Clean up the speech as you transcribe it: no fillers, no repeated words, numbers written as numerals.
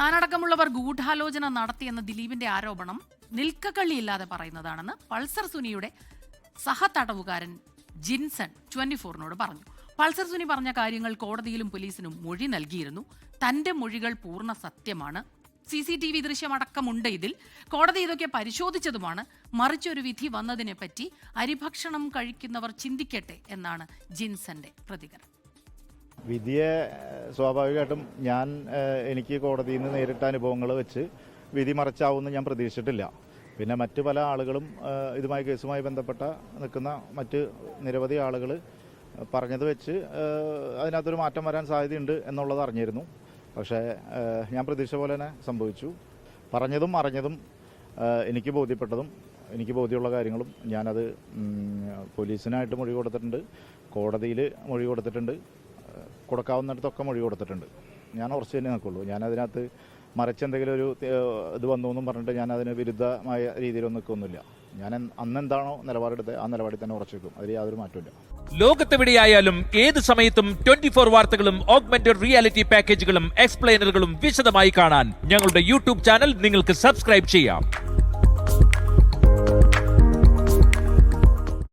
താനടക്കമുള്ളവർ ഗൂഢാലോചന നടത്തിയെന്ന ദിലീപിന്റെ ആരോപണം നിൽക്കക്കള്ളിയില്ലാതെ പറയുന്നതാണെന്ന് പൾസർ സുനിയുടെ സഹതടവുകാരൻ ജിൻസൺ 24-നോട് പറഞ്ഞു. പൾസർ സുനി പറഞ്ഞ കാര്യങ്ങൾ കോടതിയിലും പോലീസിനും മൊഴി നൽകിയിരുന്നു. തന്റെ മൊഴികൾ പൂർണ്ണ സത്യമാണ്. CCTV ദൃശ്യമടക്കമുണ്ട് ഇതിൽ. കോടതി ഇതൊക്കെ പരിശോധിച്ചതുമാണ്. മറിച്ചൊരു വിധി വന്നതിനെ പറ്റി അരിഭക്ഷണം കഴിക്കുന്നവർ ചിന്തിക്കട്ടെ എന്നാണ് ജിൻസന്റെ പ്രതികരണം. വിധിയെ സ്വാഭാവികമായിട്ടും എനിക്ക് കോടതിയിൽ നിന്ന് നേരിട്ട അനുഭവങ്ങൾ വെച്ച് വിധി മറച്ചാവുമെന്ന് ഞാൻ പ്രതീക്ഷിച്ചിട്ടില്ല. പിന്നെ മറ്റ് പല ആളുകളും കേസുമായി ബന്ധപ്പെട്ട നിൽക്കുന്ന മറ്റ് നിരവധി ആളുകൾ പറഞ്ഞത് വെച്ച് അതിനകത്തൊരു മാറ്റം വരാൻ സാധ്യതയുണ്ട് എന്നുള്ളത് അറിഞ്ഞിരുന്നു. പക്ഷേ ഞാൻ പ്രതീക്ഷ പോലെ തന്നെ സംഭവിച്ചു. പറഞ്ഞതും അറിഞ്ഞതും എനിക്ക് ബോധ്യപ്പെട്ടതും എനിക്ക് ബോധ്യമുള്ള കാര്യങ്ങളും ഞാനത് പോലീസിനായിട്ട് മൊഴി കൊടുത്തിട്ടുണ്ട്, കോടതിയിൽ മൊഴി കൊടുത്തിട്ടുണ്ട്, കൊടുക്കാവുന്നിടത്തൊക്കെ മൊഴി കൊടുത്തിട്ടുണ്ട്. ഞാൻ ഉറച്ചു തന്നെ നിൽക്കുള്ളൂ. ഞാനതിനകത്ത് മറിച്ചെന്തെങ്കിലും ഒരു ഇത് വന്നു എന്നും പറഞ്ഞിട്ട് ഞാൻ അതിന് വിരുദ്ധമായ രീതിയിലൊന്നും നിൽക്കൊന്നുമില്ല. ഞാൻ അന്നെന്താണോ നിലപാടെടുത്തത് ആ നിലപാടിൽ തന്നെ ഉറച്ചു നിൽക്കും. അതിൽ യാതൊരു മാറ്റമില്ല. ലോകത്തെവിടെയായാലും ഏത് സമയത്തും 24 വാർത്തകളും ഓഗ്മെന്റഡ് റിയാലിറ്റി പാക്കേജുകളും എക്സ്പ്ലെയിനറുകളും വിശദമായി കാണാൻ ഞങ്ങളുടെ യൂട്യൂബ് ചാനൽ നിങ്ങൾക്ക് സബ്സ്ക്രൈബ് ചെയ്യാം.